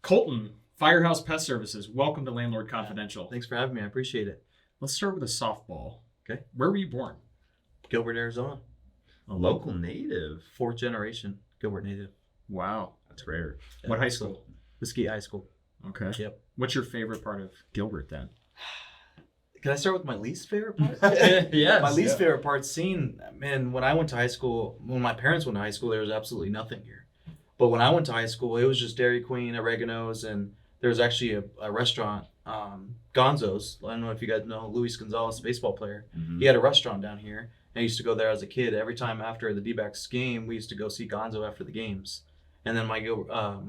Colten, Firehouse Pest Services. Welcome to Landlord Confidential. Thanks for having me. I appreciate it. Let's start with a softball. Okay. Where were you born? Gilbert, Arizona. A local native. 4th generation Gilbert native. Wow. That's rare. What high school? Mesquite High School. Okay. Yep. What's your favorite part of Gilbert then? Can I start with my least favorite part? Yes. My least favorite part's seeing, man, when I went to high school, when my parents went to high school, there was absolutely nothing here. But when I went to high school, it was just Dairy Queen, Oregano's, and there was actually a restaurant, Gonzo's. I don't know if you guys know Luis Gonzalez, baseball player. Mm-hmm. He had a restaurant down here. And I used to go there as a kid. Every time after the D-backs game, we used to go see Gonzo after the games. And then my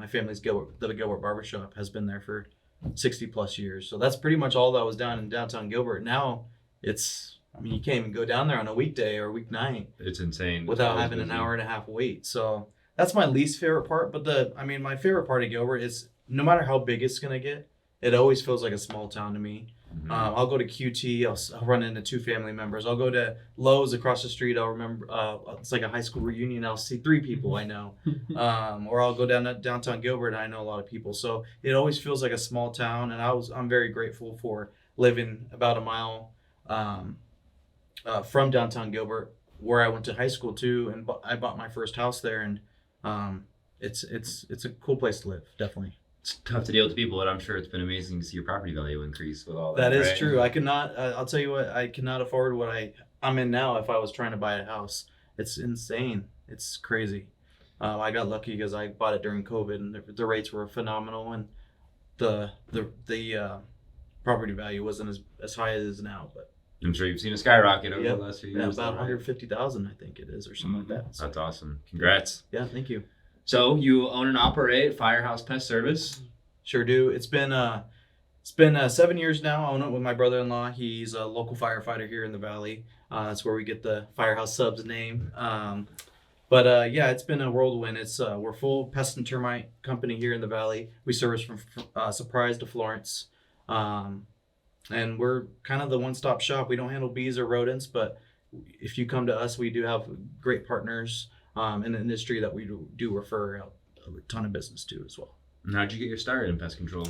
family's the Gilbert Barbershop has been there for 60 plus years. So that's pretty much all that was down in downtown Gilbert. Now you can't even go down there on a weekday or weeknight. It's insane. Without having an hour and a half wait. So that's my least favorite part. But my favorite part of Gilbert is no matter how big it's going to get, it always feels like a small town to me. Mm-hmm. I'll go to QT. I'll run into 2 family members. I'll go to Lowe's across the street. I'll remember it's like a high school reunion. I'll see 3 people I know. Or I'll go down to downtown Gilbert and I know a lot of people. So it always feels like a small town. And I'm very grateful for living about a mile from downtown Gilbert, where I went to high school too. And I bought my first house there. And it's a cool place to live, definitely. It's tough to deal with people, but I'm sure it's been amazing to see your property value increase with all that. That is right? true. I cannot. I'll tell you what. I cannot afford what I'm in now. If I was trying to buy a house, it's insane. It's crazy. I got lucky because I bought it during COVID, and the rates were phenomenal, and the property value wasn't as high as it is now. But I'm sure you've seen a skyrocket over Yep. the last few yeah, years. about though, right? 150,000, I think it is, or something like that. So, That's awesome. Congrats. yeah, thank you. So you own and operate Firehouse Pest Service. Sure do. It's been 7 years now. I own it with my brother-in-law. He's a local firefighter here in the valley. That's where we get the Firehouse Subs name. Yeah, it's been a whirlwind. We're full pest and termite company here in the valley. We service from Surprise to Florence, and we're kind of the one-stop shop. We don't handle bees or rodents, but if you come to us, we do have great partners in the industry that we do refer out a ton of business to as well. And how'd you get your start in pest control?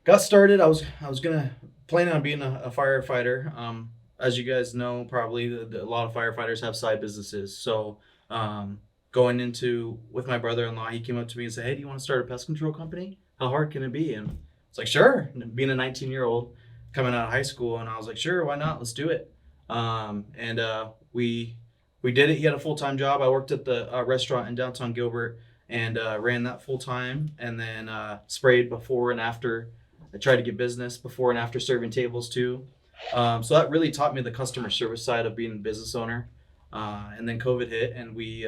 Got started. I was planning on being a firefighter. As you guys know, probably a lot of firefighters have side businesses. So going into with my brother-in-law, he came up to me and said, "Hey, do you want to start a pest control company? How hard can it be?" And it's like, "Sure." And being a 19-year-old coming out of high school, and I was like, "Sure, why not? Let's do it." We did it. He had a full-time job. I worked at the restaurant in downtown Gilbert and ran that full-time, and then sprayed before and after. I tried to get business before and after serving tables too. So that really taught me the customer service side of being a business owner. And then COVID hit, and we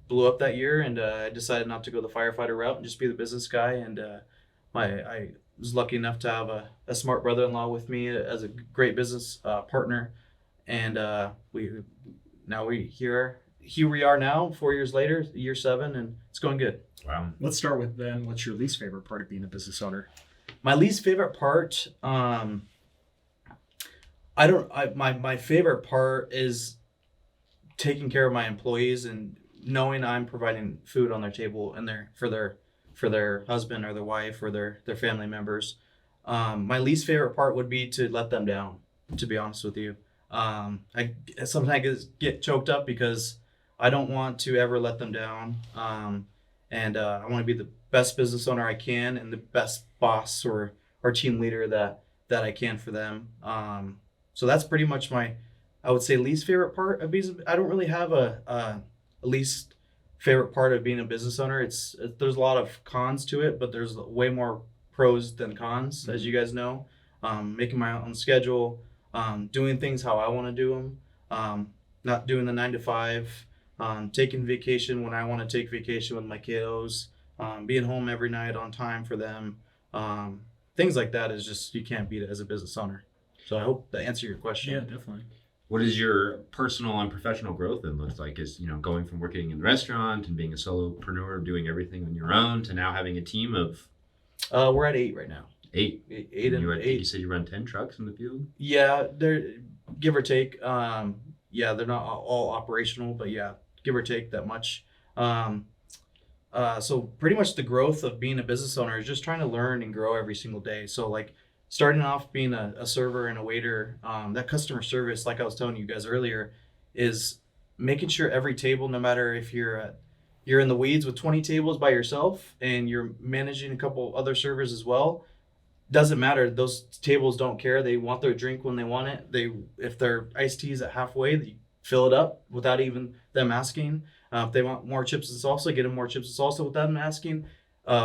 blew up that year, and I decided not to go the firefighter route and just be the business guy. And I was lucky enough to have a smart brother-in-law with me as a great business partner. And here we are now, 4 years later, year 7, and it's going good. Wow. Let's start with then, what's your least favorite part of being a business owner? My least favorite part, my favorite part is taking care of my employees and knowing I'm providing food on their table and for their husband or their wife or their family members. My least favorite part would be to let them down, to be honest with you. I sometimes get choked up because I don't want to ever let them down. And I want to be the best business owner I can and the best boss or team leader that I can for them. So that's pretty much I would say, least favorite part of business. I don't really have a least favorite part of being a business owner. There's a lot of cons to it, but there's way more pros than cons, as you guys know. Making my own schedule, doing things how I want to do them, not doing the 9 to 5. Taking vacation when I want to take vacation with my kiddos, being home every night on time for them. Things like that is just, you can't beat it as a business owner. So I hope that answered your question. Yeah, definitely. What is your personal and professional growth then looks like? Is going from working in the restaurant and being a solopreneur, doing everything on your own, to now having a team of We're at 8 right now. 8. Eight and You 8. said you run 10 trucks in the field? Yeah, they're give or take. They're not all operational, but yeah, give or take that much. So pretty much the growth of being a business owner is just trying to learn and grow every single day. So like starting off being a server and a waiter, that customer service, like I was telling you guys earlier, is making sure every table, no matter if you're in the weeds with 20 tables by yourself and you're managing a couple other servers as well, doesn't matter. Those tables don't care. They want their drink when they want it. If their iced tea is at halfway, they fill it up without even them asking. If they want more chips and salsa, get them more chips and salsa without them asking.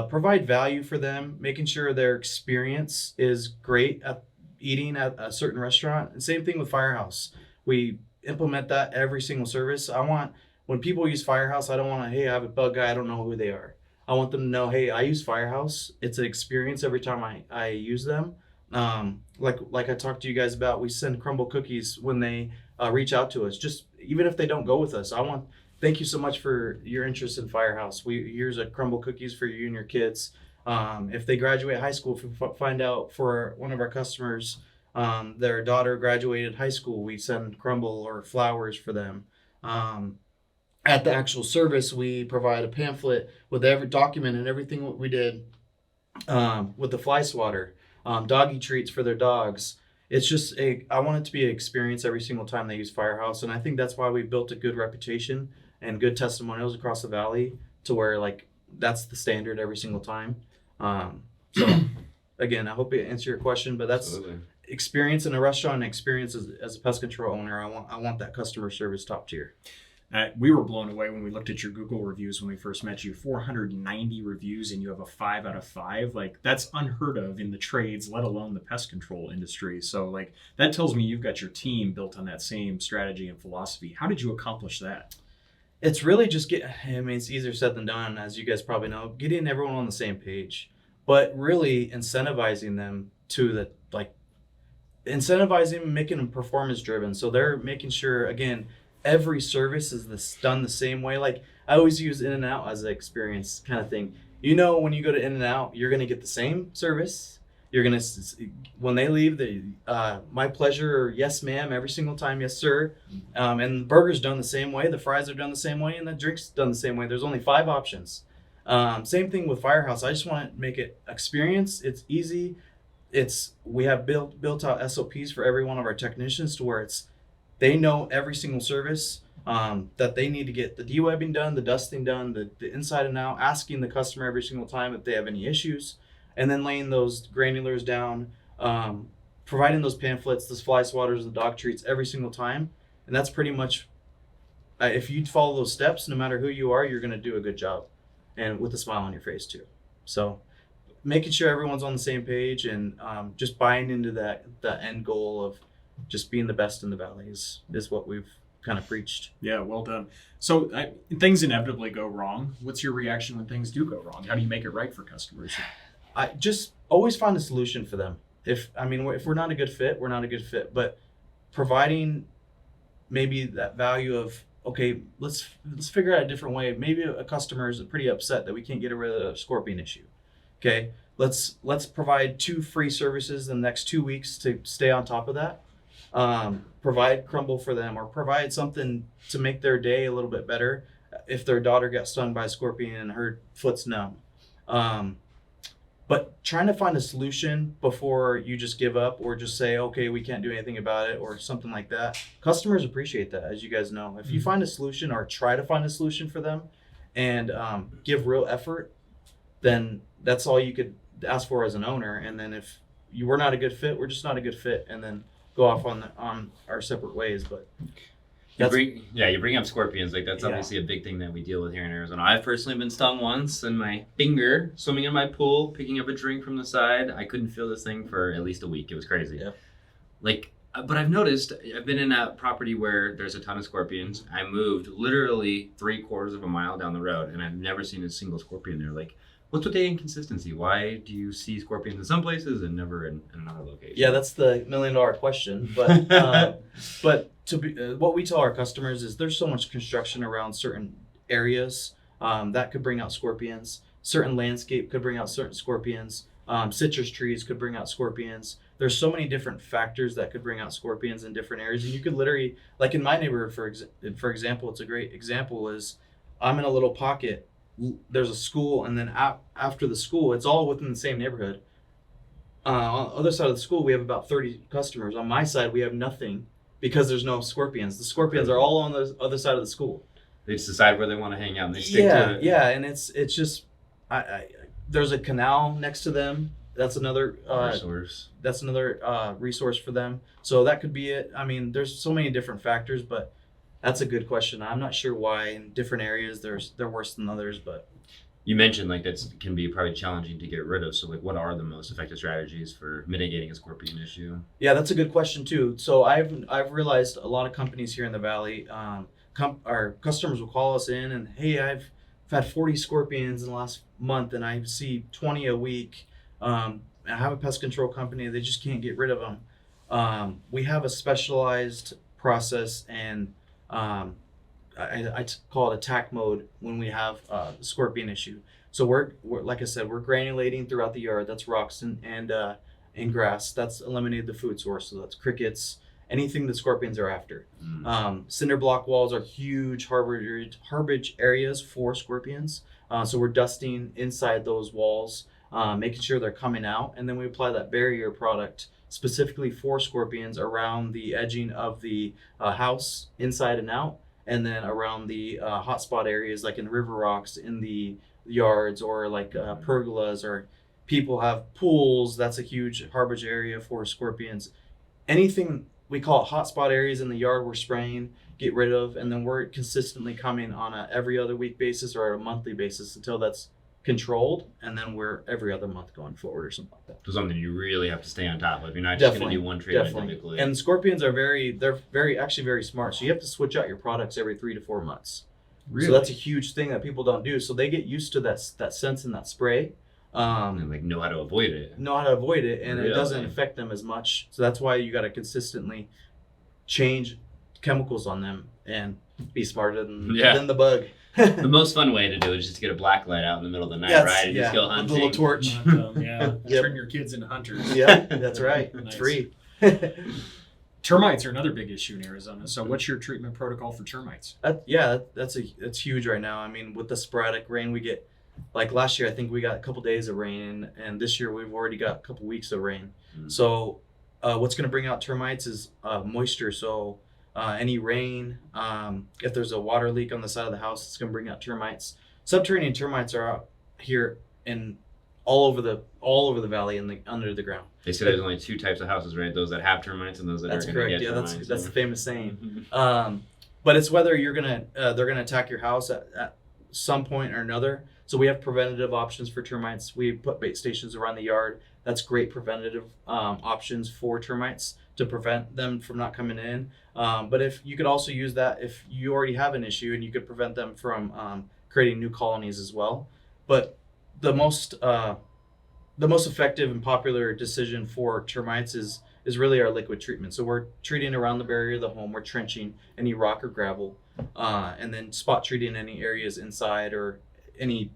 Provide value for them, making sure their experience is great at eating at a certain restaurant. And same thing with Firehouse. We implement that every single service. When people use Firehouse, I don't want to, hey, I have a bug guy, I don't know who they are. I want them to know, hey, I use Firehouse. It's an experience every time I use them. Like I talked to you guys about, we send crumble cookies when they reach out to us. Just even if they don't go with us, thank you so much for your interest in Firehouse. Here's a crumble cookies for you and your kids. If they graduate high school, if we find out for one of our customers, their daughter graduated high school, we send crumble or flowers for them. At the actual service, we provide a pamphlet with every document and everything what we did with the fly swatter, doggy treats for their dogs. It's just I want it to be an experience every single time they use Firehouse, and I think that's why we built a good reputation and good testimonials across the valley to where like that's the standard every single time. So again, I hope it answered your question, but that's Absolutely. Experience in a restaurant and experience as a pest control owner. I want that customer service top tier. We were blown away when we looked at your Google reviews when we first met you. 490 reviews, and you have a 5 out of 5. Like, that's unheard of in the trades, let alone the pest control industry. So, like, that tells me you've got your team built on that same strategy and philosophy. How did you accomplish that? It's really just it's easier said than done, as you guys probably know, getting everyone on the same page, but really incentivizing them incentivizing, making them performance driven. So they're making sure, again, every service is done the same way. Like I always use In-N-Out as an experience kind of thing. You know, when you go to In-N-Out, you're going to get the same service. You're going to, when they leave, my pleasure, or yes ma'am, every single time, yes sir. And the burger's done the same way, the fries are done the same way, and the drink's done the same way. There's only 5 options. Same thing with Firehouse. I just want to make it experience. It's easy. We have built out SOPs for every one of our technicians to where they know every single service that they need to get the de-webbing done, the dusting done, the inside and out, asking the customer every single time if they have any issues, and then laying those granulars down, providing those pamphlets, those fly swatters, the dog treats every single time. And that's pretty much, if you follow those steps, no matter who you are, you're going to do a good job, and with a smile on your face too. So making sure everyone's on the same page and just buying into the end goal of just being the best in the valley is what we've kind of preached. Yeah, well done. So things inevitably go wrong. What's your reaction when things do go wrong? How do you make it right for customers? I just always find a solution for them. If we're not a good fit, we're not a good fit. But providing maybe that value of, okay, let's figure out a different way. Maybe a customer is pretty upset that we can't get rid of the scorpion issue. Okay, let's provide 2 free services in the next 2 weeks to stay on top of that. Provide crumble for them, or provide something to make their day a little bit better if their daughter got stung by a scorpion and her foot's numb. But trying to find a solution before you just give up or just say, okay, we can't do anything about it or something like that. Customers appreciate that, as you guys know. If you find a solution or try to find a solution for them and give real effort, then that's all you could ask for as an owner. And then if you were not a good fit, we're just not a good fit, and then go off on our separate ways. But you bring up scorpions. Like that's obviously a big thing that we deal with here in Arizona. I've personally been stung once in my finger, swimming in my pool, picking up a drink from the side. I couldn't feel this thing for at least a week. It was crazy. Yeah. But I've noticed, I've been in a property where there's a ton of scorpions. I moved literally 3/4 of a mile down the road, and I've never seen a single scorpion there. Like, what's with the inconsistency? Why do you see scorpions in some places and never in another location? Yeah, that's the $1 million question. But what we tell our customers is there's so much construction around certain areas that could bring out scorpions. Certain landscape could bring out certain scorpions. Citrus trees could bring out scorpions. There's so many different factors that could bring out scorpions in different areas. And you could literally, like in my neighborhood, for example, it's a great example is I'm in a little pocket there's a school, and then after the school, it's all within the same neighborhood. On the other side of the school, we have about 30 customers. On my side, we have nothing because there's no scorpions. The scorpions are all on the other side of the school. They just decide where they want to hang out and they stick to it. Yeah, and it's just there's a canal next to them. That's another resource. That's another resource for them. So that could be it. I mean, there's so many different factors, but that's a good question. I'm not sure why in different areas they're worse than others, but You mentioned like that can be probably challenging to get rid of. So like, what are the most effective strategies for mitigating a scorpion issue? yeah, that's a good question too. So I've realized a lot of companies here in the valley, our customers will call us in and, hey, I've had 40 scorpions in the last month and I see 20 a week. I have a pest control company. They just can't get rid of them. We have a specialized process, and I call it attack mode when we have a scorpion issue. So we're like I said, we're granulating throughout the yard. That's rocks and grass. That's eliminated the food source. So that's crickets, anything that scorpions are after. Cinder block walls are huge harbage areas for scorpions. So we're dusting inside those walls, making sure they're coming out. And then we apply that barrier product specifically for scorpions around the edging of the house, inside and out. And then around the hotspot areas, like in river rocks, in the yards, or like pergolas, or people have pools. That's a huge harbage area for scorpions. Anything we call it hotspot areas in the yard, we're spraying, get rid of, and then we're consistently coming on a every other week basis or a monthly basis until that's controlled, and then we're every other month going forward or something like that. So something you really have to stay on top of. You're not just going to do one treatment typically. And scorpions are actually very smart. So you have to switch out your products every 3 to 4 months. Really? So that's a huge thing that people don't do. So they get used to that sense and that spray. And like know how to avoid it. And Really? It doesn't affect them as much. So that's why you got to consistently change chemicals on them and be smarter than the bug. The most fun way to do it is just to get a black light out in the middle of the night, right? And just go hunting. With a little torch. Turn your kids into hunters. Yeah, that's right. Nice. It's free. Termites are another big issue in Arizona. So what's your treatment protocol for termites? That's huge right now. I mean, with the sporadic rain we get, like last year, I think we got a couple days of rain, and this year we've already got a couple weeks of rain. So what's going to bring out termites is moisture. So any rain, if there's a water leak on the side of the house, it's going to bring out termites. Subterranean termites are out here in all over the valley and under the ground. They say there's only 2 types of houses, right? Those that have termites and those that are going to get termites. That's the famous saying. But it's whether they're gonna attack your house at some point or another. So we have preventative options for termites. We put bait stations around the yard. That's great preventative options for termites to prevent them from not coming in. But if you could also use that if you already have an issue, and you could prevent them from creating new colonies as well. But the most effective and popular decision for termites is really our liquid treatment. So we're treating around the barrier of the home. We're trenching any rock or gravel, and then spot treating any areas inside or any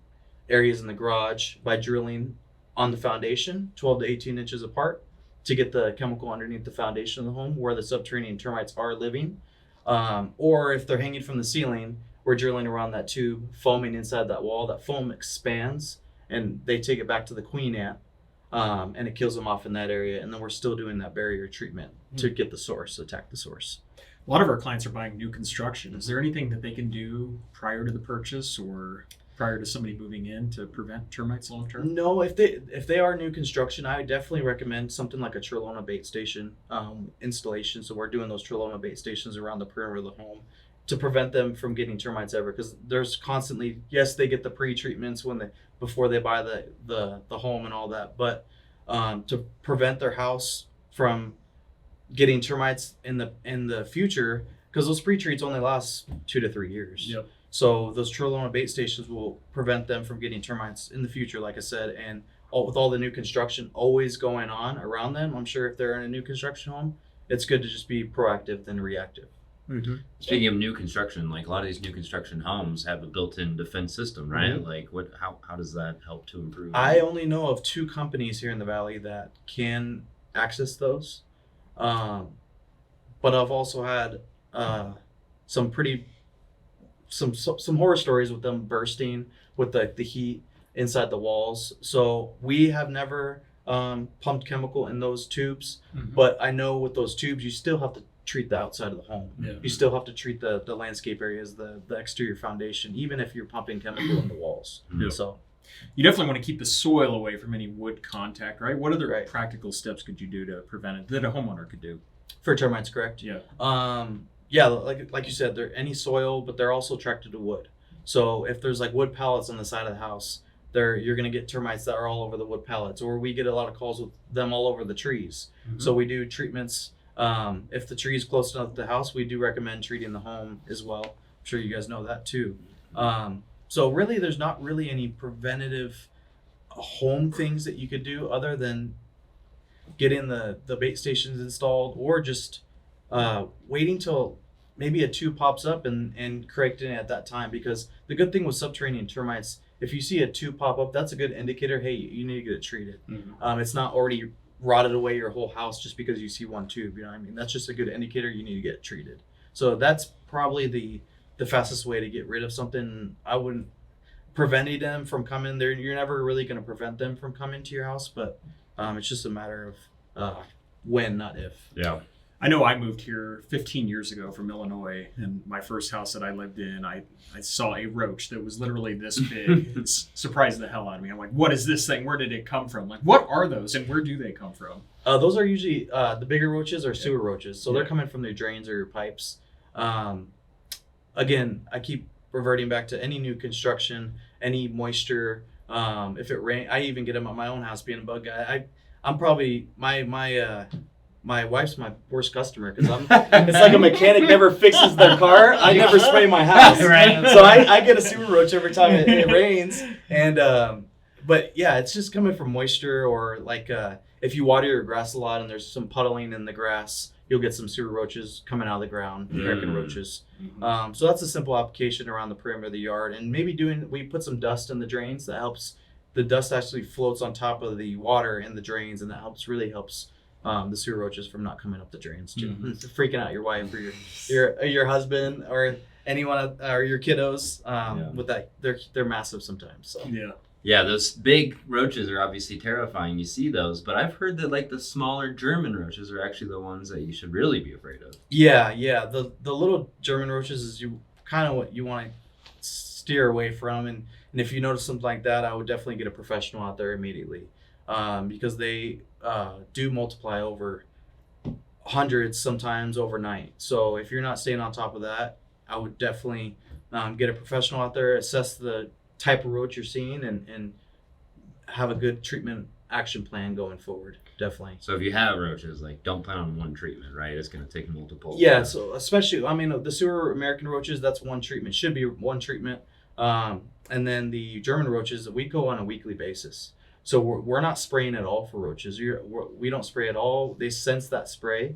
areas in the garage by drilling on the foundation 12 to 18 inches apart to get the chemical underneath the foundation of the home where the subterranean termites are living. Or if they're hanging from the ceiling, we're drilling around that tube, foaming inside that wall. That foam expands and they take it back to the queen ant, and it kills them off in that area. And then we're still doing that barrier treatment to get the source, attack the source. A lot of our clients are buying new construction. Is there anything that they can do prior to the purchase or prior to somebody moving in to prevent termites long term? No, if they are new construction, I would definitely recommend something like a Trelona bait station installation. So we're doing those Trelona bait stations around the perimeter of the home to prevent them from getting termites ever, because there's constantly, yes, they get the pre-treatments before they buy the home and all that, but to prevent their house from getting termites in the future, because those pre-treats only last 2 to 3 years. Yep. So those Trelona bait stations will prevent them from getting termites in the future, like I said. And with all the new construction always going on around them, I'm sure if they're in a new construction home, it's good to just be proactive than reactive. Mm-hmm. Speaking of new construction, like a lot of these new construction homes have a built-in defense system, right? Mm-hmm. Like how does that help to improve? I only know of 2 companies here in the valley that can access those. But I've also had some pretty some horror stories with them bursting with the heat inside the walls. So we have never pumped chemical in those tubes, but I know with those tubes you still have to treat the outside of the home. Yeah. You still have to treat the landscape areas, the exterior foundation, even if you're pumping chemical in the walls. Yeah. So You definitely want to keep the soil away from any wood contact, right? What other Right. practical steps could you do to prevent it that a homeowner could do? for termites, correct? Yeah. Yeah, like you said, they're any soil, but they're also attracted to wood. So if there's like wood pallets on the side of the house, you're gonna get termites that are all over the wood pallets. Or we get a lot of calls with them all over the trees. So we do treatments. If the tree is close enough to the house, we do recommend treating the home as well. I'm sure you guys know that too. So really, there's not really any preventative home things that you could do other than getting the bait stations installed, or just waiting till maybe a tube pops up and correcting it at that time. Because the good thing with subterranean termites, if you see a tube pop up, that's a good indicator, hey, you need to get it treated. It's not already rotted away your whole house just because you see one tube. You know what I mean? That's just a good indicator you need to get it treated. So that's probably the fastest way to get rid of something. I wouldn't preventing them from coming there. You're never really going to prevent them from coming to your house, but it's just a matter of when, not if. Yeah. I know I moved here 15 years ago from Illinois, and my first house that I lived in, I saw a roach that was literally this big. It surprised the hell out of me. I'm like, what is this thing? Where did it come from? Like, what are those, and where do they come from? Those are usually the bigger roaches or sewer roaches. So Yeah. they're coming from their drains or your pipes. Again, I keep reverting back to any new construction, any moisture. If it rain, I even get them at my own house being a bug guy. I'm probably my wife's my worst customer because it's like a mechanic never fixes their car. I never spray my house. Right. So I get a sewer roach every time it rains. And but yeah, it's just coming from moisture, or like if you water your grass a lot and there's some puddling in the grass, you'll get some sewer roaches coming out of the ground, American roaches. So that's a simple application around the perimeter of the yard. And maybe we put some dust in the drains. That helps. The dust actually floats on top of the water in the drains, and that really helps the sewer roaches from not coming up the drains too. Freaking out your wife or your husband or anyone or your kiddos with that. They're massive sometimes. So Yeah, those big roaches are obviously terrifying. You see those, but I've heard that like the smaller German roaches are actually the ones that you should really be afraid of. Yeah. The little German roaches is kind of what you want to steer away from, and if you notice something like that, I would definitely get a professional out there immediately, because they do multiply over hundreds, sometimes overnight. So if you're not staying on top of that, I would definitely get a professional out there, assess the type of roach you're seeing, and have a good treatment action plan going forward. Definitely. So if you have roaches, like don't plan on one treatment, right? It's going to take multiple. Yeah, so especially, I mean, the sewer American roaches, that's one treatment. Should be one treatment. And then the German roaches, we go on a weekly basis. So we're not spraying at all for roaches. We don't spray at all. They sense that spray.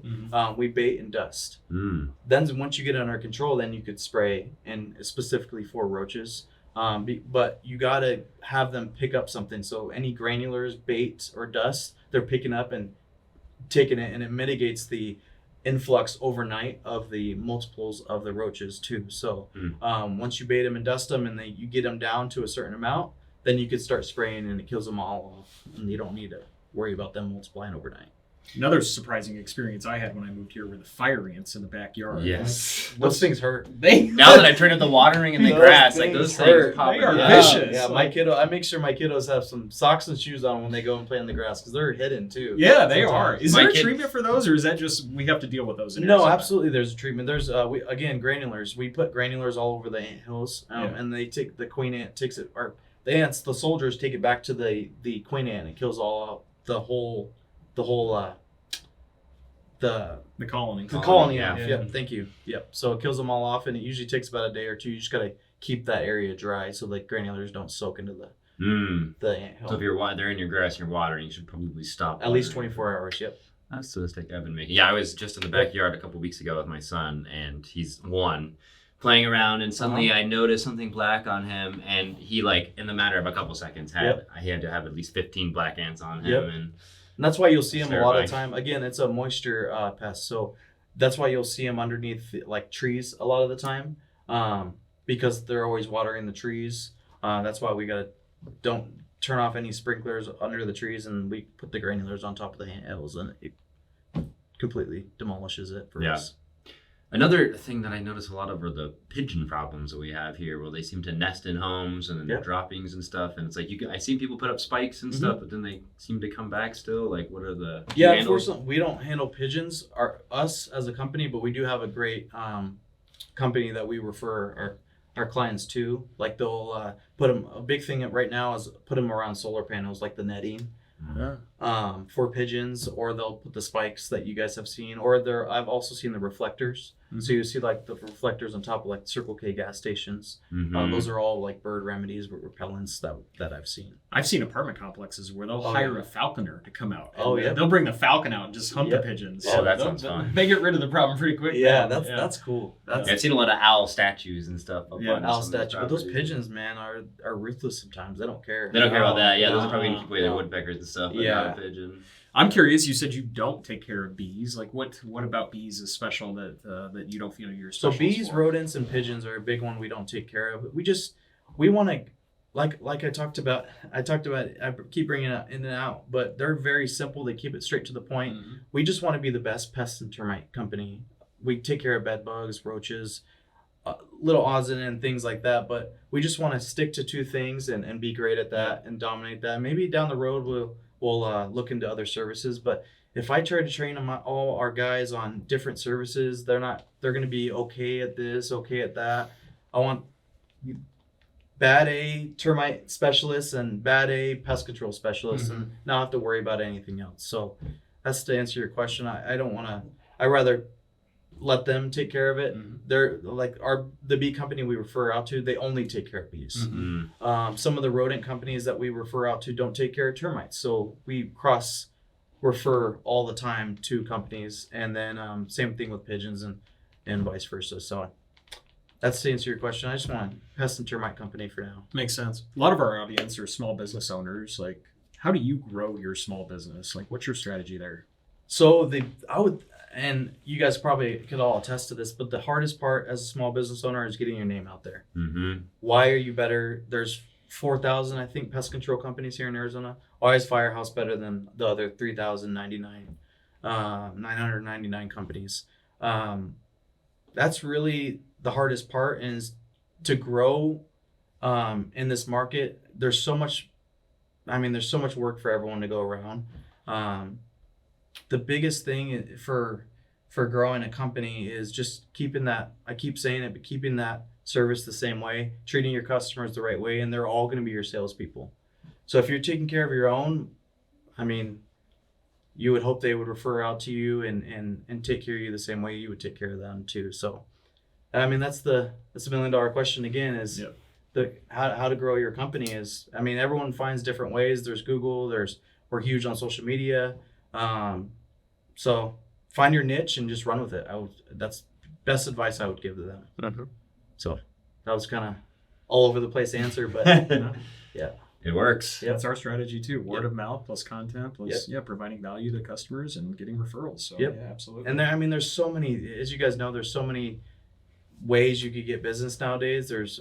We bait and dust. Then once you get it under control, then you could spray, and specifically for roaches. But you got to have them pick up something. So any granulars, bait, or dust, they're picking up and taking it, and it mitigates the influx overnight of the multiples of the roaches too. So once you bait them and dust them, and you get them down to a certain amount, then you could start spraying, and it kills them all off, and you don't need to worry about them multiplying overnight. Another surprising experience I had when I moved here were the fire ants in the backyard. Yes. Those things hurt. Now that I've turned up the watering in the grass, like those things pop. They are out. vicious. Yeah, my kiddo. I make sure my kiddos have some socks and shoes on when they go and play in the grass, because they're hidden too. Yeah, they sometimes. are. Is My there a kid- treatment for those, or is that just we have to deal with those? In No, Arizona? absolutely. There's a treatment. There's granulars. We put granulars all over the ant hills, and they take the queen ant takes it, or the ants, the soldiers take it back to the queen ant. It kills all out the whole the colony. the colony yeah. off. Yeah. Yep, thank you. Yep. So it kills them all off, and it usually takes about a day or two. You just gotta keep that area dry so the granulars don't soak into the ant hill. So if they're in your grass and you're watering, you should probably stop. At least watering. 24 hours. Yep. That's the mistake I've been making. Yeah, I was just in the backyard a couple weeks ago with my son, and he's playing around, and suddenly I noticed something black on him, and he, like, in the matter of a couple seconds he had to have at least 15 black ants on him. Yep. And that's why you'll see them a lot of the Terrifying. time. Again, it's a moisture pest, so that's why you'll see them underneath like trees a lot of the time. because they're always watering the trees. That's why we don't turn off any sprinklers under the trees, and we put the granulars on top of the handles, and it completely demolishes it for us. Another thing that I notice a lot of are the pigeon problems that we have here, where they seem to nest in homes and then the droppings and stuff. And it's like I've seen people put up spikes and stuff, but then they seem to come back still. Like, what are the unfortunately, we don't handle pigeons, us as a company, but we do have a great company that we refer our clients to. Like, they'll put them. A big thing right now is put them around solar panels, like the netting. For pigeons, or they'll put the spikes that you guys have seen, or I've also seen the reflectors. So you see like the reflectors on top of like Circle K gas stations. Those are all like bird remedies, repellents that I've seen. I've seen apartment complexes where they'll hire a falconer to come out. They'll bring the falcon out and just hunt the pigeons. Oh, that sounds fun. They get rid of the problem pretty quick. That's cool. I've seen a lot of owl statues and stuff. Owl statues. But those pigeons, man, are ruthless sometimes. They don't care. They don't care about that. Yeah, those are probably going to keep away their woodpeckers and stuff. But not a pigeon. I'm curious. You said you don't take care of bees. Like, what about bees is special that you don't feel you're special? So bees, rodents, and pigeons are a big one we don't take care of. We want to, like I talked about. I keep bringing it in and out, but they're very simple. They keep it straight to the point. We just want to be the best pest and termite company. We take care of bed bugs, roaches, little odds and things like that. But we just want to stick to two things and be great at that and dominate that. Maybe down the road we'll look into other services, but if I try to train all our guys on different services, they're going to be okay at this, okay at that. I want bad A termite specialists and bad A pest control specialists, and not have to worry about anything else. So that's to answer your question. I don't want to. I rather let them take care of it. They're like the bee company we refer out to. They only take care of bees. Some of the rodent companies that we refer out to don't take care of termites. So we cross refer all the time to companies, and then same thing with pigeons and vice versa. So that's to answer your question. I just want a pest and termite company for now. Makes sense. A lot of our audience are small business owners. Like, how do you grow your small business? Like, what's your strategy there? So and you guys probably could all attest to this, but the hardest part as a small business owner is getting your name out there. Why are you better? There's 4,000, I think, pest control companies here in Arizona. Why is Firehouse better than the other 999 companies? That's really the hardest part, is to grow in this market. There's so much work for everyone to go around. The biggest thing for growing a company is just keeping that, I keep saying it, but keeping that service the same way, treating your customers the right way, and they're all going to be your salespeople. So if you're taking care of your own, you would hope they would refer out to you and take care of you the same way you would take care of them too. So, that's the $1 million question again, is how to grow your company is, everyone finds different ways. There's Google, we're huge on social media. So find your niche and just run with it. That's best advice I would give to them. So that was kind of all over the place answer, but yeah, it works. That's our strategy too. Word of mouth plus content plus providing value to customers and getting referrals. So yeah, absolutely. And there's so many, as you guys know, there's so many ways you could get business nowadays. There's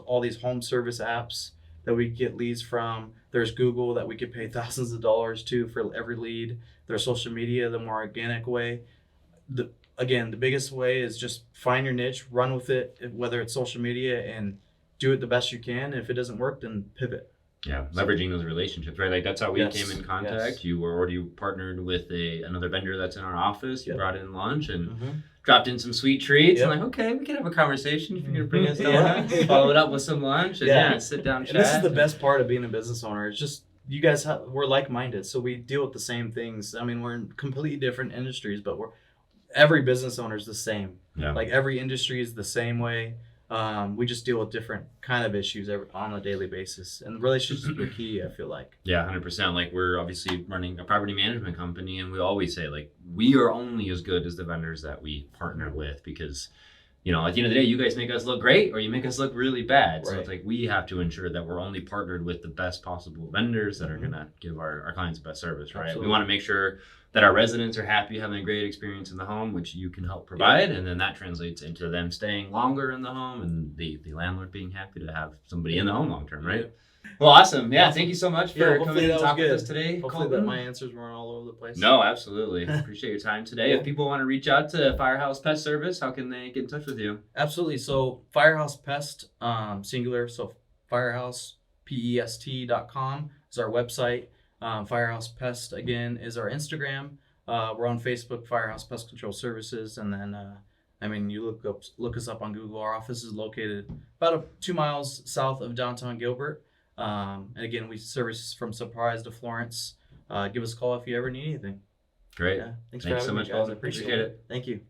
all these home service apps that we get leads from. There's Google that we could pay thousands of dollars to for every lead. There's social media, the more organic way. The biggest way is just find your niche, run with it, whether it's social media, and do it the best you can. If it doesn't work, then pivot. Yeah, leveraging those relationships, right? Like, that's how we came in contact. You were already partnered with another vendor that's in our office. You brought in lunch and dropped in some sweet treats. And like, okay, we can have a conversation if you're going to bring us lunch. Follow it up with some lunch and sit down, chat. And this is the best part of being a business owner. It's just, you guys, we're like-minded, so we deal with the same things. we're in completely different industries, but every business owner is the same. Yeah. Like, every industry is the same way. We just deal with different kind of issues on a daily basis, and relationships are key, I feel like. Yeah, 100%. Like, we're obviously running a property management company, and we always say, like, we are only as good as the vendors that we partner with, because you know, at the end of the day, you guys make us look great or you make us look really bad. So Right. it's like we have to ensure that we're only partnered with the best possible vendors that are going to give our clients the best service, right? Absolutely. We want to make sure that our residents are happy, having a great experience in the home, which you can help provide. And then that translates into them staying longer in the home and the landlord being happy to have somebody in the home long term, right? Yeah. Well, awesome. Yeah, thank you so much for hopefully coming and that was talking with good. us today. Hopefully Colten. that my answers weren't all over the place. No, absolutely. Appreciate your time today. Cool. If people want to reach out to Firehouse Pest Service, how can they get in touch with you? Absolutely. So Firehouse Pest, singular. So firehousepest.com is our website. Firehouse Pest again is our Instagram. We're on Facebook, Firehouse Pest Control Services, and then you look us up on Google. Our office is located about 2 miles south of downtown Gilbert. And again, we service from Surprise to Florence. Give us a call if you ever need anything. Great. Yeah. Thanks Thanks for so having much, me, guys. Colten. I appreciate Appreciate it. Thank you.